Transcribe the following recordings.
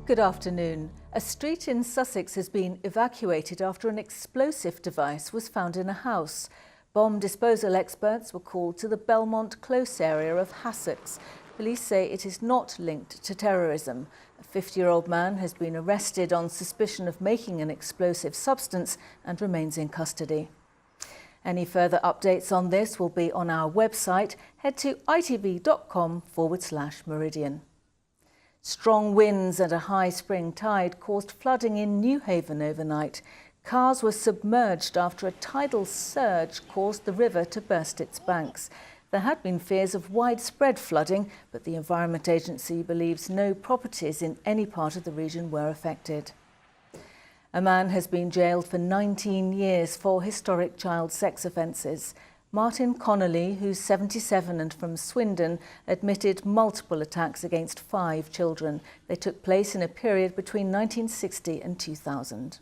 Good afternoon. A street in Sussex has been evacuated after an explosive device was found in a house. Bomb disposal experts were called to the Belmont Close area of Hassocks. Police say it is not linked to terrorism. A 50-year-old man has been arrested on suspicion of making an explosive substance and remains in custody. Any further updates on this will be on our website. Head to itv.com/Meridian. Strong winds and a high spring tide caused flooding in Newhaven overnight. Cars were submerged after a tidal surge caused the river to burst its banks. There had been fears of widespread flooding, but the Environment Agency believes no properties in any part of the region were affected. A man has been jailed for 19 years for historic child sex offences. Martin Connolly, who's 77 and from Swindon, admitted multiple attacks against 5 children. They took place in a period between 1960 and 2000.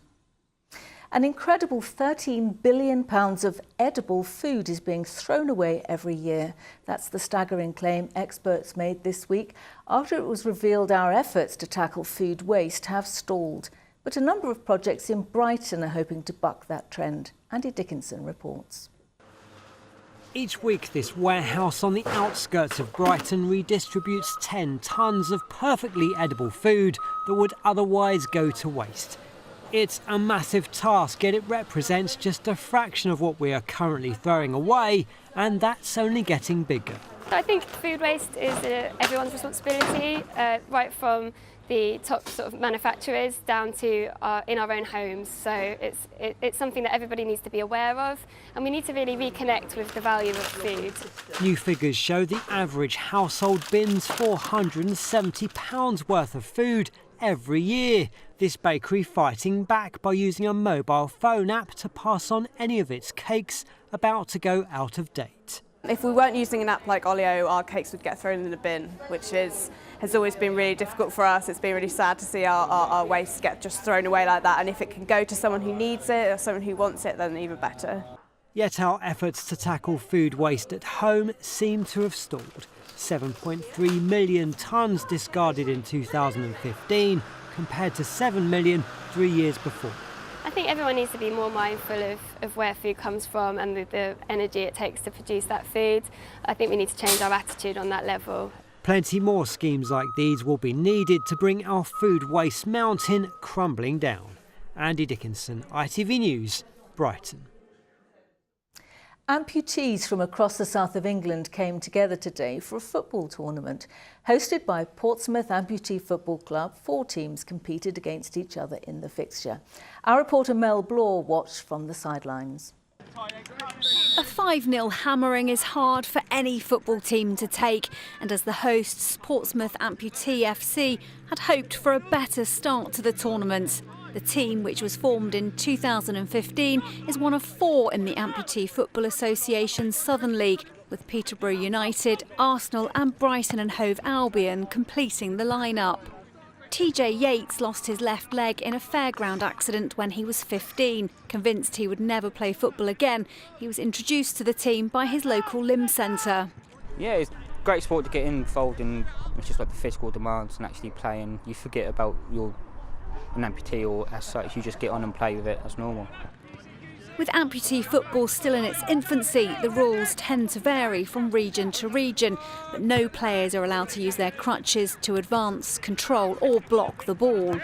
An incredible £13 billion of edible food is being thrown away every year. That's the staggering claim experts made this week after it was revealed our efforts to tackle food waste have stalled. But a number of projects in Brighton are hoping to buck that trend. Andy Dickinson reports. Each week, this warehouse on the outskirts of Brighton redistributes 10 tonnes of perfectly edible food that would otherwise go to waste. It's a massive task, yet it represents just a fraction of what we are currently throwing away, and that's only getting bigger. I think food waste is everyone's responsibility, right from the top sort of manufacturers down to in our own homes. So it's something that everybody needs to be aware of, and we need to really reconnect with the value of food. New figures show the average household bins £470 worth of food every year. This bakery fighting back by using a mobile phone app to pass on any of its cakes about to go out of date. If we weren't using an app like Olio, our cakes would get thrown in the bin, which has always been really difficult for us. It's been really sad to see our waste get just thrown away like that, and if it can go to someone who needs it or someone who wants it, then even better. Yet our efforts to tackle food waste at home seem to have stalled. 7.3 million tonnes discarded in 2015 compared to 7 million 3 years before. I think everyone needs to be more mindful of where food comes from and the energy it takes to produce that food. I think we need to change our attitude on that level. Plenty more schemes like these will be needed to bring our food waste mountain crumbling down. Andy Dickinson, ITV News, Brighton. Amputees from across the south of England came together today for a football tournament. Hosted by Portsmouth Amputee Football Club, 4 teams competed against each other in the fixture. Our reporter Mel Blore watched from the sidelines. A 5-0 hammering is hard for any football team to take, and as the hosts, Portsmouth Amputee FC, had hoped for a better start to the tournament. The team, which was formed in 2015, is one of 4 in the Amputee Football Association's Southern League, with Peterborough United, Arsenal and Brighton and Hove Albion completing the line-up. TJ Yates lost his left leg in a fairground accident when he was 15. Convinced he would never play football again, he was introduced to the team by his local limb centre. Yeah, it's a great sport to get involved in. It's just like the physical demands and actually playing. You forget about an amputee or as such, you just get on and play with it as normal. With amputee football still in its infancy, the rules tend to vary from region to region, but no players are allowed to use their crutches to advance, control or block the ball.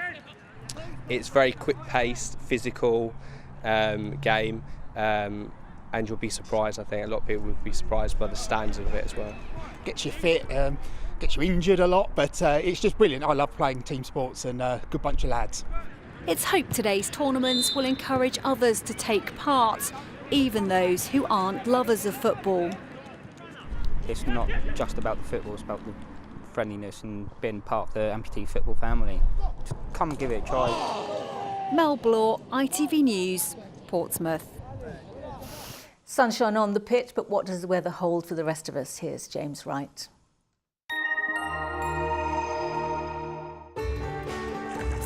It's very quick-paced, physical game, and you'll be surprised. I think a lot of people would be surprised by the standards of it as well. Gets you fit, gets you injured a lot, but it's just brilliant. I love playing team sports and a good bunch of lads. It's hoped today's tournaments will encourage others to take part, even those who aren't lovers of football. It's not just about the football, it's about the friendliness and being part of the amputee football family. Just come and give it a try. Mel Blore, ITV News, Portsmouth. Sunshine on the pitch, but what does the weather hold for the rest of us? Here's James Wright.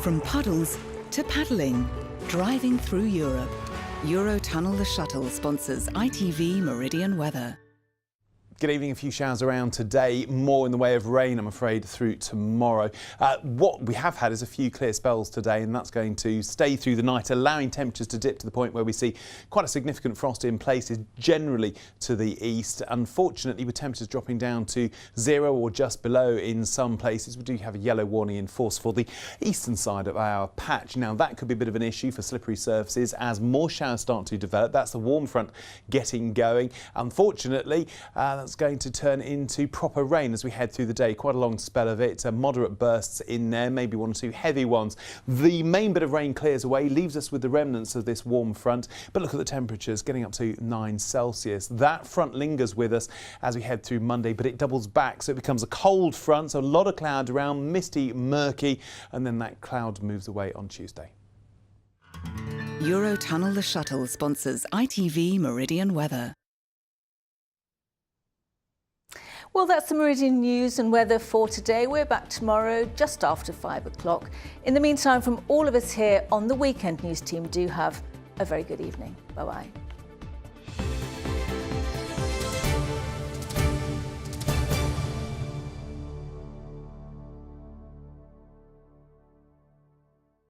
From puddles to paddling, driving through Europe. Eurotunnel the Shuttle sponsors ITV Meridian weather. Good evening. A few showers around today, more in the way of rain, I'm afraid, through tomorrow. What we have had is a few clear spells today, and that's going to stay through the night, allowing temperatures to dip to the point where we see quite a significant frost in places, generally to the east. Unfortunately, with temperatures dropping down to 0 or just below in some places, we do have a yellow warning in force for the eastern side of our patch. Now, that could be a bit of an issue for slippery surfaces as more showers start to develop. That's the warm front getting going. Unfortunately, that's going to turn into proper rain as we head through the day. Quite a long spell of it, moderate bursts in there, maybe 1 or 2 heavy ones. The main bit of rain clears away, leaves us with the remnants of this warm front, but look at the temperatures getting up to 9 Celsius. That front lingers with us as we head through Monday, but it doubles back, so it becomes a cold front, so a lot of cloud around, misty, murky, and then that cloud moves away on Tuesday. Eurotunnel the Shuttle sponsors ITV Meridian weather. Well, that's the Meridian news and weather for today. We're back tomorrow just after 5 o'clock. In the meantime, from all of us here on the Weekend News team, do have a very good evening. Bye-bye.